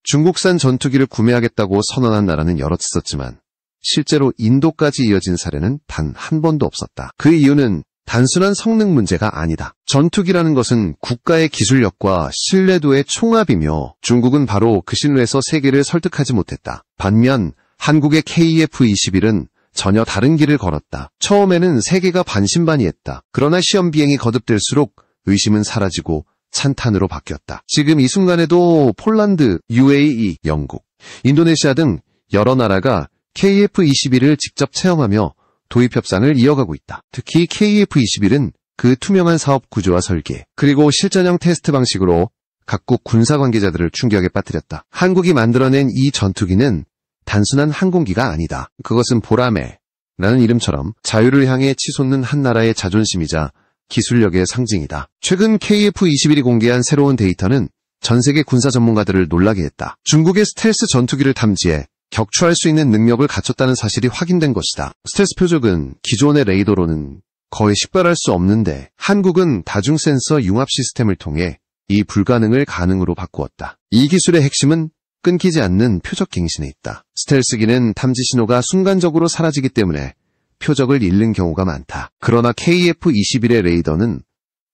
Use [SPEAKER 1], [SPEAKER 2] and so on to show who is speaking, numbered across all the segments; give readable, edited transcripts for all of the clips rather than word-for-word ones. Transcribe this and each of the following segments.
[SPEAKER 1] 중국산 전투기를 구매하겠다고 선언한 나라는 여럿 있었지만 실제로 인도까지 이어진 사례는 단 한 번도 없었다. 그 이유는 단순한 성능 문제가 아니다. 전투기라는 것은 국가의 기술력과 신뢰도의 총합이며 중국은 바로 그 신뢰에서 세계를 설득하지 못했다. 반면 한국의 KF-21은 전혀 다른 길을 걸었다. 처음에는 세계가 반신반의했다. 그러나 시험 비행이 거듭될수록 의심은 사라지고 찬탄으로 바뀌었다. 지금 이 순간에도 폴란드, UAE, 영국, 인도네시아 등 여러 나라가 KF-21을 직접 체험하며 도입 협상을 이어가고 있다. 특히 KF-21은 그 투명한 사업 구조와 설계, 그리고 실전형 테스트 방식으로 각국 군사 관계자들을 충격에 빠뜨렸다. 한국이 만들어낸 이 전투기는 단순한 항공기가 아니다. 그것은 보라매라는 이름처럼 자유를 향해 치솟는 한 나라의 자존심이자 기술력의 상징이다. 최근 KF-21이 공개한 새로운 데이터는 전 세계 군사 전문가들을 놀라게 했다. 중국의 스텔스 전투기를 탐지해 격추할 수 있는 능력을 갖췄다는 사실이 확인된 것이다. 스텔스 표적은 기존의 레이더로는 거의 식별할 수 없는데 한국은 다중 센서 융합 시스템을 통해 이 불가능을 가능으로 바꾸었다. 이 기술의 핵심은 끊기지 않는 표적 갱신에 있다. 스텔스기는 탐지 신호가 순간적으로 사라지기 때문에 표적을 잃는 경우가 많다. 그러나 KF-21의 레이더는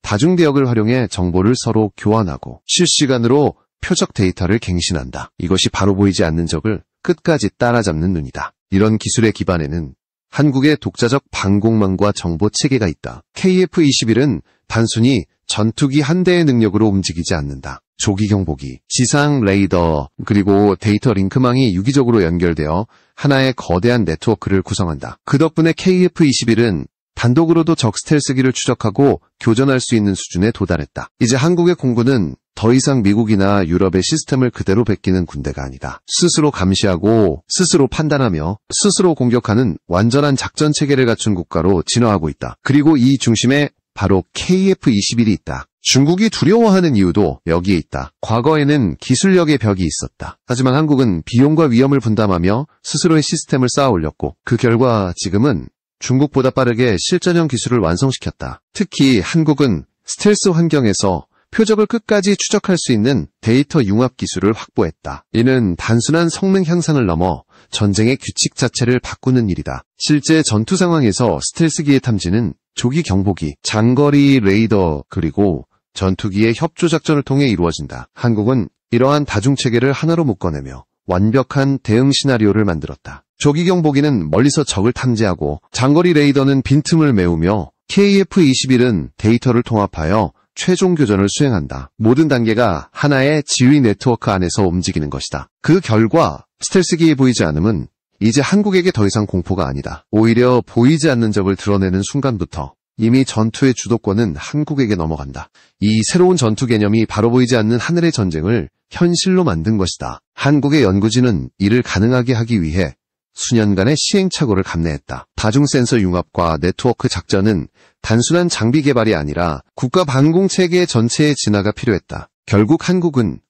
[SPEAKER 1] 다중대역을 활용해 정보를 서로 교환하고 실시간으로 표적 데이터를 갱신한다. 이것이 바로 보이지 않는 적을 끝까지 따라잡는 눈이다. 이런 기술의 기반에는 한국의 독자적 방공망과 정보 체계가 있다. KF-21은 단순히 전투기 한 대의 능력으로 움직이지 않는다. 조기 경보기, 지상 레이더, 그리고 데이터 링크망이 유기적으로 연결되어 하나의 거대한 네트워크를 구성한다. 그 덕분에 KF-21은 단독으로도 적 스텔스기를 추적하고 교전할 수 있는 수준에 도달했다. 이제 한국의 공군은 더 이상 미국이나 유럽의 시스템을 그대로 베끼는 군대가 아니다. 스스로 감시하고 스스로 판단하며 스스로 공격하는 완전한 작전 체계를 갖춘 국가로 진화하고 있다. 그리고 이 중심에 바로 KF-21이 있다. 중국이 두려워하는 이유도 여기에 있다. 과거에는 기술력의 벽이 있었다. 하지만 한국은 비용과 위험을 분담하며 스스로의 시스템을 쌓아 올렸고 그 결과 지금은 중국보다 빠르게 실전형 기술을 완성시켰다. 특히 한국은 스텔스 환경에서 표적을 끝까지 추적할 수 있는 데이터 융합 기술을 확보했다. 이는 단순한 성능 향상을 넘어 전쟁의 규칙 자체를 바꾸는 일이다. 실제 전투 상황에서 스텔스기의 탐지는 조기 경보기, 장거리 레이더, 그리고 전투기의 협조 작전을 통해 이루어진다. 한국은 이러한 다중체계를 하나로 묶어내며 완벽한 대응 시나리오를 만들었다. 조기 경보기는 멀리서 적을 탐지하고 장거리 레이더는 빈틈을 메우며 KF-21은 데이터를 통합하여 최종 교전을 수행한다. 모든 단계가 하나의 지휘 네트워크 안에서 움직이는 것이다. 그 결과 스텔스기에 보이지 않음은 이제 한국에게 더 이상 공포가 아니다. 오히려 보이지 않는 적을 드러내는 순간부터 이미 전투의 주도권은 한국에게 넘어간다. 이 새로운 전투 개념이 바로 보이지 않는 하늘의 전쟁을 현실로 만든 것이다. 한국의 연구진은 이를 가능하게 하기 위해 수년간의 시행착오를 감내했다. 다중센서 융합과 네트워크 작전은 단순한 장비 개발이 아니라 국가 방공체계 전체의 진화가 필요했다. 결국 한국은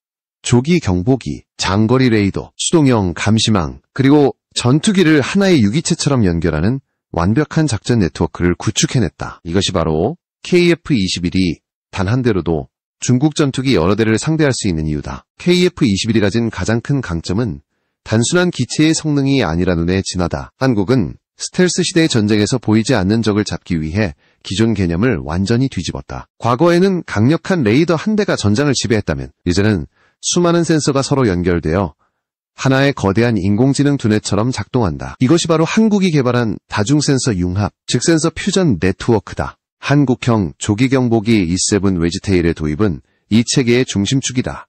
[SPEAKER 1] 조기 경보기, 장거리 레이더, 수동형 감시망, 그리고 전투기를 하나의 유기체처럼 연결하는 완벽한 작전 네트워크를 구축해냈다. 이것이 바로 KF-21이 단 한 대로도 중국 전투기 여러 대를 상대할 수 있는 이유다. KF-21이 가진 가장 큰 강점은 단순한 기체의 성능이 아니라 눈에 진하다. 한국은 스텔스 시대의 전쟁에서 보이지 않는 적을 잡기 위해 기존 개념을 완전히 뒤집었다. 과거에는 강력한 레이더 한 대가 전장을 지배했다면 이제는 수많은 센서가 서로 연결되어 하나의 거대한 인공지능 두뇌처럼 작동한다. 이것이 바로 한국이 개발한 다중센서 융합, 즉 센서 퓨전 네트워크다. 한국형 조기경보기 E7 웨지테일의 도입은 이 체계의 중심축이다.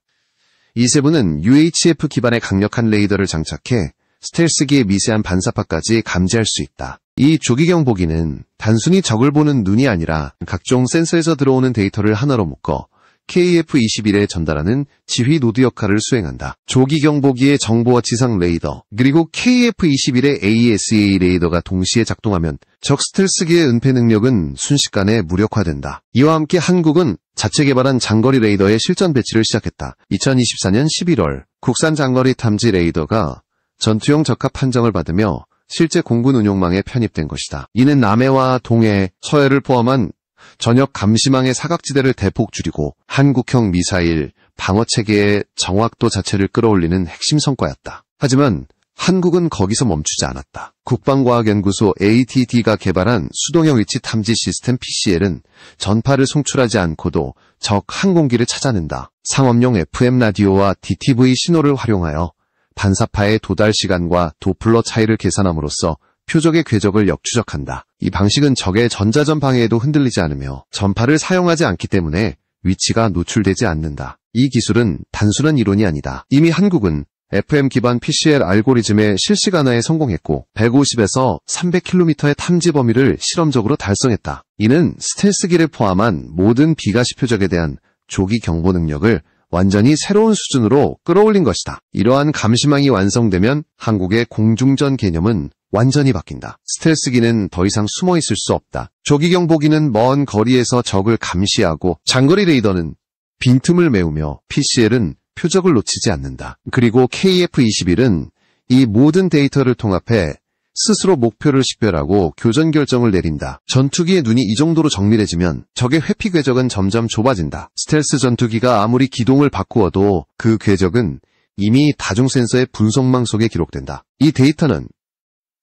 [SPEAKER 1] E7은 UHF 기반의 강력한 레이더를 장착해 스텔스기의 미세한 반사파까지 감지할 수 있다. 이 조기경보기는 단순히 적을 보는 눈이 아니라 각종 센서에서 들어오는 데이터를 하나로 묶어 KF-21에 전달하는 지휘 노드 역할을 수행한다. 조기경보기의 정보와 지상 레이더, 그리고 KF-21의 AESA 레이더가 동시에 작동하면 적 스텔스기의 은폐 능력은 순식간에 무력화된다. 이와 함께 한국은 자체 개발한 장거리 레이더의 실전 배치를 시작했다. 2024년 11월 국산 장거리 탐지 레이더가 전투용 적합 판정을 받으며 실제 공군 운용망에 편입된 것이다. 이는 남해와 동해, 서해를 포함한 전역 감시망의 사각지대를 대폭 줄이고 한국형 미사일, 방어체계의 정확도 자체를 끌어올리는 핵심 성과였다. 하지만 한국은 거기서 멈추지 않았다. 국방과학연구소 ATD가 개발한 수동형 위치 탐지 시스템 PCL은 전파를 송출하지 않고도 적 항공기를 찾아낸다. 상업용 FM 라디오와 DTV 신호를 활용하여 반사파의 도달 시간과 도플러 차이를 계산함으로써 표적의 궤적을 역추적한다. 이 방식은 적의 전자전 방해에도 흔들리지 않으며 전파를 사용하지 않기 때문에 위치가 노출되지 않는다. 이 기술은 단순한 이론이 아니다. 이미 한국은 FM 기반 PCL 알고리즘의 실시간화에 성공했고 150에서 300km의 탐지 범위를 실험적으로 달성했다. 이는 스텔스기를 포함한 모든 비가시 표적에 대한 조기 경보 능력을 완전히 새로운 수준으로 끌어올린 것이다. 이러한 감시망이 완성되면 한국의 공중전 개념은 완전히 바뀐다. 스텔스기는 더 이상 숨어있을 수 없다. 조기 경보기는 먼 거리에서 적을 감시하고 장거리 레이더는 빈틈을 메우며 PCL은 표적을 놓치지 않는다. 그리고 KF-21은 이 모든 데이터를 통합해 스스로 목표를 식별하고 교전 결정을 내린다. 전투기의 눈이 이 정도로 정밀해지면 적의 회피 궤적은 점점 좁아진다. 스텔스 전투기가 아무리 기동을 바꾸어도 그 궤적은 이미 다중 센서의 분석망 속에 기록된다. 이 데이터는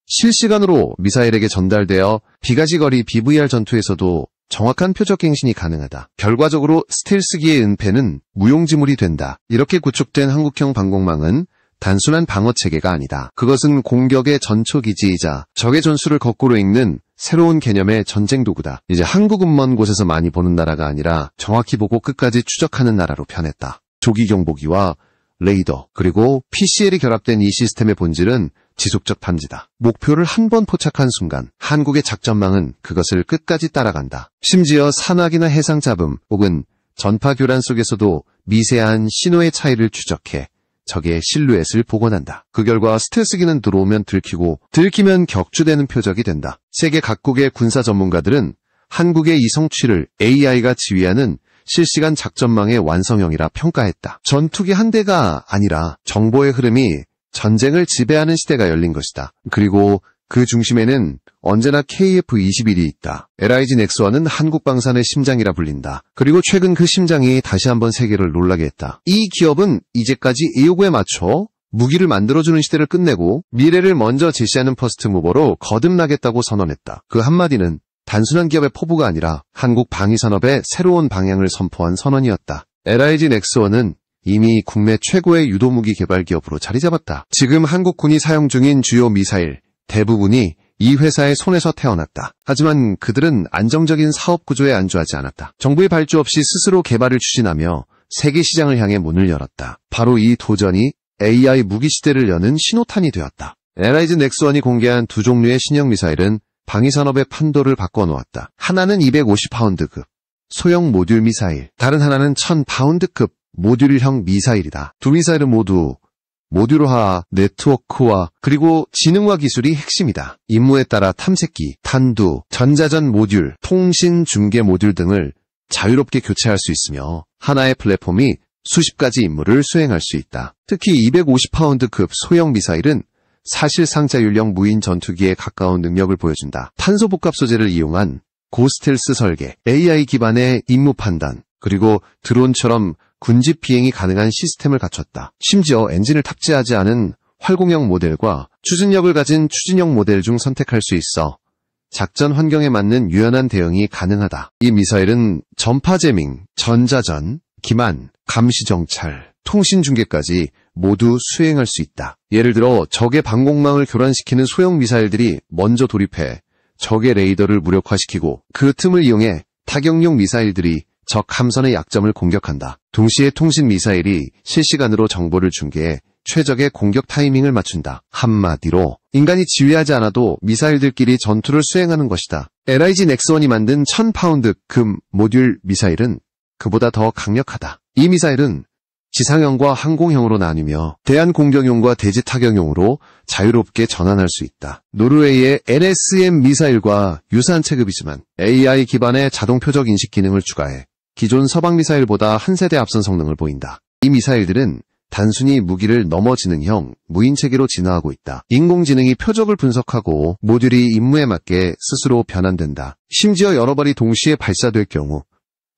[SPEAKER 1] 실시간으로 미사일에게 전달되어 비가시거리 BVR 전투에서도 정확한 표적 갱신이 가능하다. 결과적으로 스텔스기의 은폐는 무용지물이 된다. 이렇게 구축된 한국형 방공망은 단순한 방어체계가 아니다. 그것은 공격의 전초기지이자 적의 전술을 거꾸로 읽는 새로운 개념의 전쟁 도구다. 이제 한국은 먼 곳에서 많이 보는 나라가 아니라 정확히 보고 끝까지 추적하는 나라로 변했다. 조기 경보기와 레이더, 그리고 PCL이 결합된 이 시스템의 본질은 지속적 탐지다. 목표를 한 번 포착한 순간 한국의 작전망은 그것을 끝까지 따라간다. 심지어 산악이나 해상 잡음 혹은 전파 교란 속에서도 미세한 신호의 차이를 추적해 적의 실루엣을 복원한다. 그 결과 스텔스기는 들어오면 들키고 들키면 격추되는 표적이 된다. 세계 각국의 군사 전문가들은 한국의 이 성취를 AI가 지휘하는 실시간 작전망의 완성형이라 평가했다. 전투기 한 대가 아니라 정보의 흐름이 전쟁을 지배하는 시대가 열린 것이다. 그리고 그 중심에는 언제나 KF-21이 있다. LIG 넥스원은 한국 방산의 심장이라 불린다. 그리고 최근 그 심장이 다시 한번 세계를 놀라게 했다. 이 기업은 이제까지 의욕에 맞춰 무기를 만들어주는 시대를 끝내고 미래를 먼저 제시하는 퍼스트 무버로 거듭나겠다고 선언했다. 그 한마디는 단순한 기업의 포부가 아니라 한국 방위산업의 새로운 방향을 선포한 선언이었다. LIG 넥스원은 이미 국내 최고의 유도무기 개발 기업으로 자리 잡았다. 지금 한국군이 사용 중인 주요 미사일 대부분이 이 회사의 손에서 태어났다. 하지만 그들은 안정적인 사업 구조에 안주하지 않았다. 정부의 발주 없이 스스로 개발을 추진하며 세계 시장을 향해 문을 열었다. 바로 이 도전이 AI 무기 시대를 여는 신호탄이 되었다. LIG 넥스원이 공개한 두 종류의 신형 미사일은 방위산업의 판도를 바꿔놓았다. 하나는 250파운드급 소형 모듈 미사일, 다른 하나는 1000파운드급 모듈형 미사일이다. 두 미사일은 모두 모듈화, 네트워크화, 그리고 지능화 기술이 핵심이다. 임무에 따라 탐색기, 탄두, 전자전 모듈, 통신 중계 모듈 등을 자유롭게 교체할 수 있으며 하나의 플랫폼이 수십 가지 임무를 수행할 수 있다. 특히 250파운드급 소형 미사일은 사실상 자율형 무인 전투기에 가까운 능력을 보여준다. 탄소 복합 소재를 이용한 고스텔스 설계, AI 기반의 임무 판단, 그리고 드론처럼 군집 비행이 가능한 시스템을 갖췄다. 심지어 엔진을 탑재하지 않은 활공형 모델과 추진력을 가진 추진형 모델 중 선택할 수 있어 작전 환경에 맞는 유연한 대응이 가능하다. 이 미사일은 전파 제밍, 전자전, 기만, 감시 정찰, 통신 중계까지 모두 수행할 수 있다. 예를 들어 적의 방공망을 교란시키는 소형 미사일들이 먼저 돌입해 적의 레이더를 무력화시키고 그 틈을 이용해 타격용 미사일들이 적 함선의 약점을 공격한다. 동시에 통신 미사일이 실시간으로 정보를 중계해 최적의 공격 타이밍을 맞춘다. 한마디로 인간이 지휘하지 않아도 미사일들끼리 전투를 수행하는 것이다. LIG 넥스원이 만든 1000파운드 금 모듈 미사일은 그보다 더 강력하다. 이 미사일은 지상형과 항공형으로 나뉘며 대한공격용과 대지타격용으로 자유롭게 전환할 수 있다. 노르웨이의 NSM 미사일과 유사한 체급이지만 AI 기반의 자동 표적 인식 기능을 추가해 기존 서방 미사일보다 한 세대 앞선 성능을 보인다. 이 미사일들은 단순히 무기를 넘어지능형 무인체계로 진화하고 있다. 인공지능이 표적을 분석하고 모듈이 임무에 맞게 스스로 변환된다. 심지어 여러 발이 동시에 발사될 경우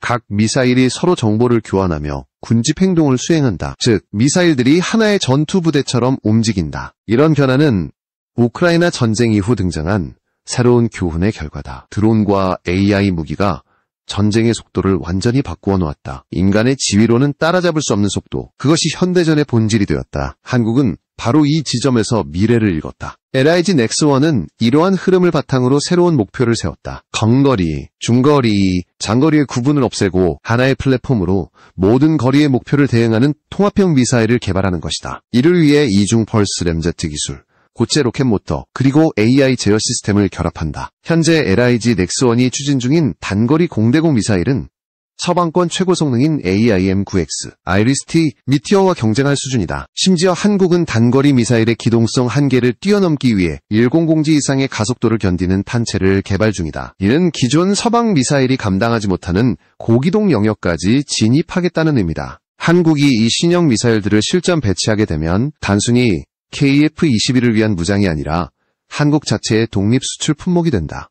[SPEAKER 1] 각 미사일이 서로 정보를 교환하며 군집 행동을 수행한다. 즉, 미사일들이 하나의 전투 부대처럼 움직인다. 이런 변화는 우크라이나 전쟁 이후 등장한 새로운 교훈의 결과다. 드론과 AI 무기가 전쟁의 속도를 완전히 바꾸어 놓았다. 인간의 지위로는 따라잡을 수 없는 속도, 그것이 현대전의 본질이 되었다. 한국은 바로 이 지점에서 미래를 읽었다. LIG 넥스1은 이러한 흐름을 바탕으로 새로운 목표를 세웠다. 건거리, 중거리, 장거리의 구분을 없애고 하나의 플랫폼으로 모든 거리의 목표를 대응하는 통합형 미사일을 개발하는 것이다. 이를 위해 이중 펄스 램제트 기술, 고체 로켓 모터, 그리고 AI 제어 시스템을 결합한다. 현재 LIG 넥스1이 추진 중인 단거리 공대공 미사일은 서방권 최고 성능인 AIM-9X, 아이리스-T, 미티어와 경쟁할 수준이다. 심지어 한국은 단거리 미사일의 기동성 한계를 뛰어넘기 위해 100G 이상의 가속도를 견디는 탄체를 개발 중이다. 이는 기존 서방 미사일이 감당하지 못하는 고기동 영역까지 진입하겠다는 의미다. 한국이 이 신형 미사일들을 실전 배치하게 되면 단순히 KF-21을 위한 무장이 아니라 한국 자체의 독립 수출 품목이 된다.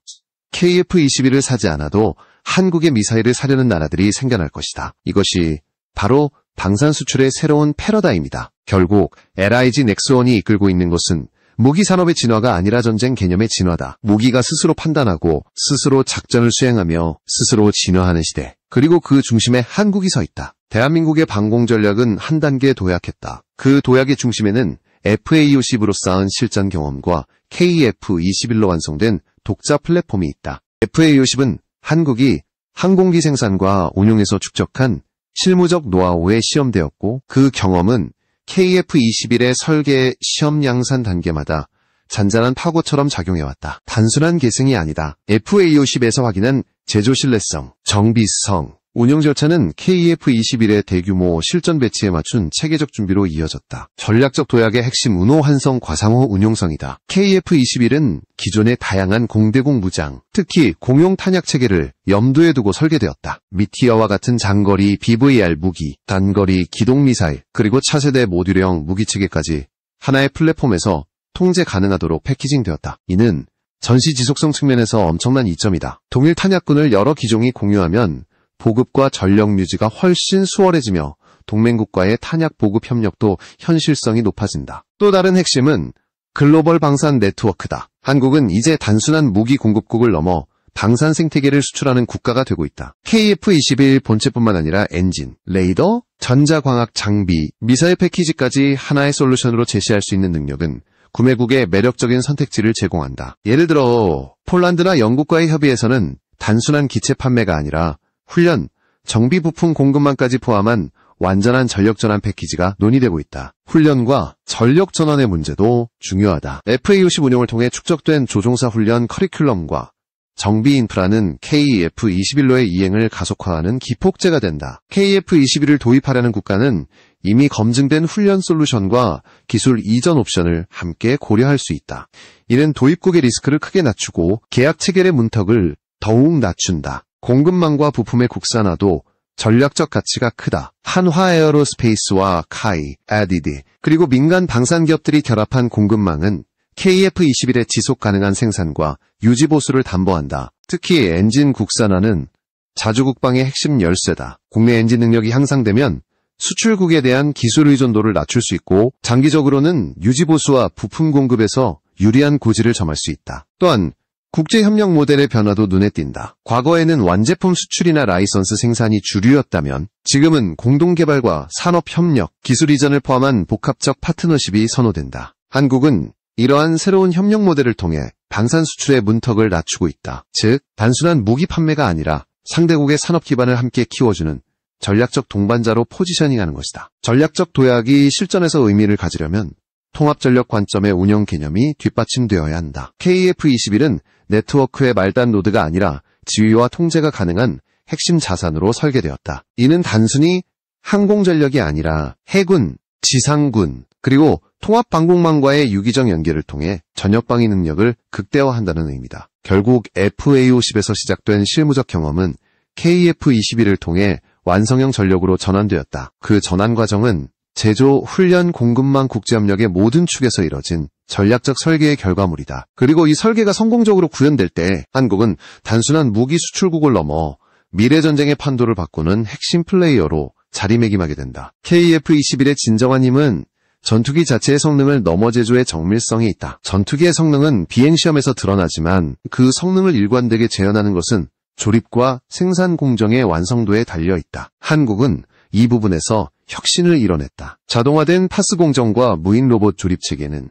[SPEAKER 1] KF-21을 사지 않아도 한국의 미사일을 사려는 나라들이 생겨날 것이다. 이것이 바로 방산 수출의 새로운 패러다임이다. 결국 LIG 넥스1이 이끌고 있는 것은 무기 산업의 진화가 아니라 전쟁 개념의 진화다. 무기가 스스로 판단하고 스스로 작전을 수행하며 스스로 진화하는 시대. 그리고 그 중심에 한국이 서 있다. 대한민국의 방공 전략은 한 단계 도약했다. 그 도약의 중심에는 FA-50으로 쌓은 실전 경험과 KF-21로 완성된 독자 플랫폼이 있다. FA-50은 한국이 항공기 생산과 운용에서 축적한 실무적 노하우에 시험되었고, 그 경험은 KF-21의 설계 시험 양산 단계마다 잔잔한 파고처럼 작용해왔다. 단순한 계승이 아니다. FA-50에서 확인한 제조 신뢰성, 정비성, 운영 절차는 KF-21의 대규모 실전 배치에 맞춘 체계적 준비로 이어졌다. 전략적 도약의 핵심 운호 환성 과상호 운용성이다. KF-21은 기존의 다양한 공대공 무장, 특히 공용 탄약 체계를 염두에 두고 설계되었다. 미티어와 같은 장거리 BVR 무기, 단거리 기동 미사일, 그리고 차세대 모듈형 무기 체계까지 하나의 플랫폼에서 통제 가능하도록 패키징되었다. 이는 전시 지속성 측면에서 엄청난 이점이다. 동일 탄약군을 여러 기종이 공유하면 보급과 전력 유지가 훨씬 수월해지며 동맹국과의 탄약 보급 협력도 현실성이 높아진다. 또 다른 핵심은 글로벌 방산 네트워크다. 한국은 이제 단순한 무기 공급국을 넘어 방산 생태계를 수출하는 국가가 되고 있다. KF-21 본체뿐만 아니라 엔진, 레이더, 전자광학 장비, 미사일 패키지까지 하나의 솔루션으로 제시할 수 있는 능력은 구매국의 매력적인 선택지를 제공한다. 예를 들어 폴란드나 영국과의 협의에서는 단순한 기체 판매가 아니라 훈련, 정비 부품 공급망까지 포함한 완전한 전력전환 패키지가 논의되고 있다. 훈련과 전력전환의 문제도 중요하다. FA-50 운용을 통해 축적된 조종사 훈련 커리큘럼과 정비 인프라는 KF-21로의 이행을 가속화하는 기폭제가 된다. KF-21을 도입하려는 국가는 이미 검증된 훈련 솔루션과 기술 이전 옵션을 함께 고려할 수 있다. 이는 도입국의 리스크를 크게 낮추고 계약 체결의 문턱을 더욱 낮춘다. 공급망과 부품의 국산화도 전략적 가치가 크다. 한화 에어로스페이스와 카이, 아디디, 그리고 민간 방산 기업들이 결합한 공급망은 KF-21의 지속 가능한 생산과 유지 보수를 담보한다. 특히 엔진 국산화는 자주 국방의 핵심 열쇠다. 국내 엔진 능력이 향상되면 수출국에 대한 기술 의존도를 낮출 수 있고, 장기적으로는 유지 보수와 부품 공급에서 유리한 고지를 점할 수 있다. 또한 국제협력 모델의 변화도 눈에 띈다. 과거에는 완제품 수출이나 라이선스 생산이 주류였다면 지금은 공동개발과 산업협력, 기술 이전을 포함한 복합적 파트너십이 선호된다. 한국은 이러한 새로운 협력 모델을 통해 방산 수출의 문턱을 낮추고 있다. 즉, 단순한 무기 판매가 아니라 상대국의 산업 기반을 함께 키워주는 전략적 동반자로 포지셔닝하는 것이다. 전략적 도약이 실전에서 의미를 가지려면 통합전력 관점의 운영 개념이 뒷받침되어야 한다. KF-21은 네트워크의 말단 노드가 아니라 지휘와 통제가 가능한 핵심 자산으로 설계되었다. 이는 단순히 항공전력이 아니라 해군, 지상군, 그리고 통합방공망과의 유기적 연계를 통해 전역방위 능력을 극대화한다는 의미다. 결국 FA-50에서 시작된 실무적 경험은 KF-21을 통해 완성형 전력으로 전환되었다. 그 전환 과정은 제조, 훈련, 공급망, 국제협력의 모든 축에서 이뤄진 전략적 설계의 결과물이다. 그리고 이 설계가 성공적으로 구현될 때 한국은 단순한 무기 수출국을 넘어 미래전쟁의 판도를 바꾸는 핵심 플레이어로 자리매김하게 된다. KF-21의 진정한 힘은 전투기 자체의 성능을 넘어 제조의 정밀성이 있다. 전투기의 성능은 비행시험에서 드러나지만 그 성능을 일관되게 재현하는 것은 조립과 생산 공정의 완성도에 달려있다. 한국은 이 부분에서 혁신을 이뤄냈다. 자동화된 파스 공정과 무인 로봇 조립 체계는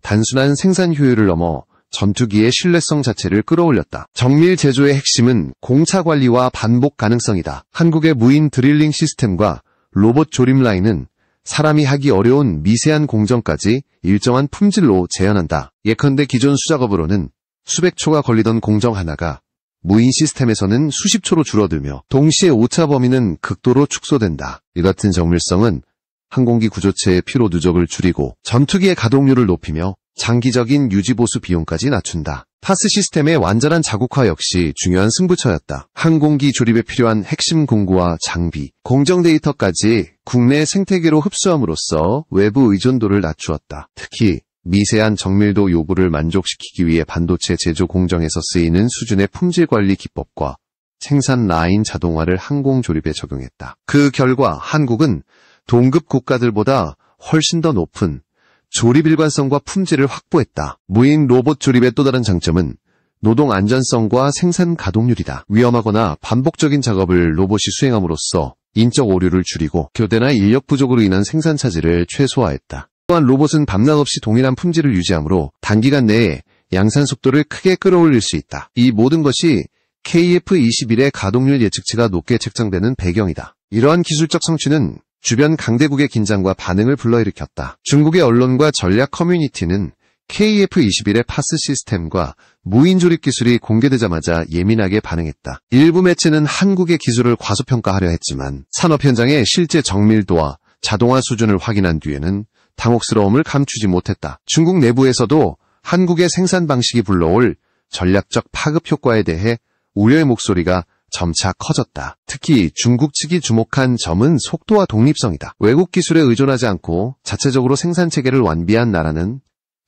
[SPEAKER 1] 단순한 생산 효율을 넘어 전투기의 신뢰성 자체를 끌어올렸다. 정밀 제조의 핵심은 공차 관리와 반복 가능성이다. 한국의 무인 드릴링 시스템과 로봇 조립 라인은 사람이 하기 어려운 미세한 공정까지 일정한 품질로 재현한다. 예컨대 기존 수작업으로는 수백 초가 걸리던 공정 하나가 무인 시스템에서는 수십 초로 줄어들며 동시에 오차 범위는 극도로 축소된다. 이 같은 정밀성은 항공기 구조체의 피로 누적을 줄이고 전투기의 가동률을 높이며 장기적인 유지보수 비용까지 낮춘다. 파스 시스템의 완전한 자국화 역시 중요한 승부처였다. 항공기 조립에 필요한 핵심 공구와 장비, 공정 데이터까지 국내 생태계로 흡수함으로써 외부 의존도를 낮추었다. 특히 미세한 정밀도 요구를 만족시키기 위해 반도체 제조 공정에서 쓰이는 수준의 품질 관리 기법과 생산 라인 자동화를 항공 조립에 적용했다. 그 결과 한국은 동급 국가들보다 훨씬 더 높은 조립 일관성과 품질을 확보했다. 무인 로봇 조립의 또 다른 장점은 노동 안전성과 생산 가동률이다. 위험하거나 반복적인 작업을 로봇이 수행함으로써 인적 오류를 줄이고 교대나 인력 부족으로 인한 생산 차질을 최소화했다. 또한 로봇은 밤낮 없이 동일한 품질을 유지하므로 단기간 내에 양산 속도를 크게 끌어올릴 수 있다. 이 모든 것이 KF-21의 가동률 예측치가 높게 책정되는 배경이다. 이러한 기술적 성취는 주변 강대국의 긴장과 반응을 불러일으켰다. 중국의 언론과 전략 커뮤니티는 KF-21의 파스 시스템과 무인 조립 기술이 공개되자마자 예민하게 반응했다. 일부 매체는 한국의 기술을 과소평가하려 했지만 산업 현장의 실제 정밀도와 자동화 수준을 확인한 뒤에는 당혹스러움을 감추지 못했다. 중국 내부에서도 한국의 생산 방식이 불러올 전략적 파급 효과에 대해 우려의 목소리가 점차 커졌다. 특히 중국 측이 주목한 점은 속도와 독립성이다. 외국 기술에 의존하지 않고 자체적으로 생산 체계를 완비한 나라는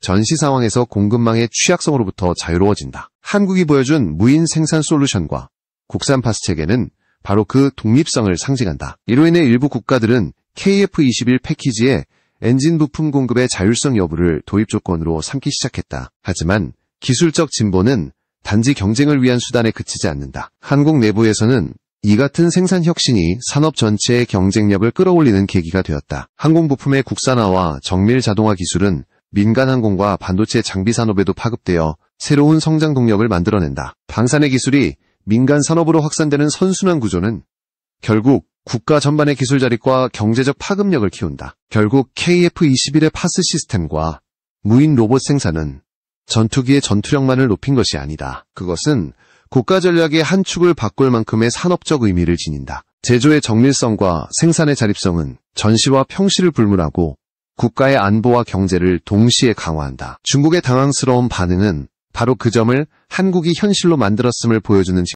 [SPEAKER 1] 전시 상황에서 공급망의 취약성으로부터 자유로워진다. 한국이 보여준 무인 생산 솔루션과 국산 파스 체계는 바로 그 독립성을 상징한다. 이로 인해 일부 국가들은 KF-21 패키지에 엔진 부품 공급의 자율성 여부를 도입 조건으로 삼기 시작했다. 하지만 기술적 진보는 단지 경쟁을 위한 수단에 그치지 않는다. 한국 내부에서는 이 같은 생산 혁신이 산업 전체의 경쟁력을 끌어올리는 계기가 되었다. 항공부품의 국산화와 정밀 자동화 기술은 민간 항공과 반도체 장비 산업에도 파급되어 새로운 성장 동력을 만들어낸다. 방산의 기술이 민간 산업으로 확산되는 선순환 구조는 결국 국가 전반의 기술 자립과 경제적 파급력을 키운다. 결국 KF-21의 파스 시스템과 무인 로봇 생산은 전투기의 전투력만을 높인 것이 아니다. 그것은 국가 전략의 한 축을 바꿀 만큼의 산업적 의미를 지닌다. 제조의 정밀성과 생산의 자립성은 전시와 평시를 불문하고 국가의 안보와 경제를 동시에 강화한다. 중국의 당황스러운 반응은 바로 그 점을 한국이 현실로 만들었음을 보여주는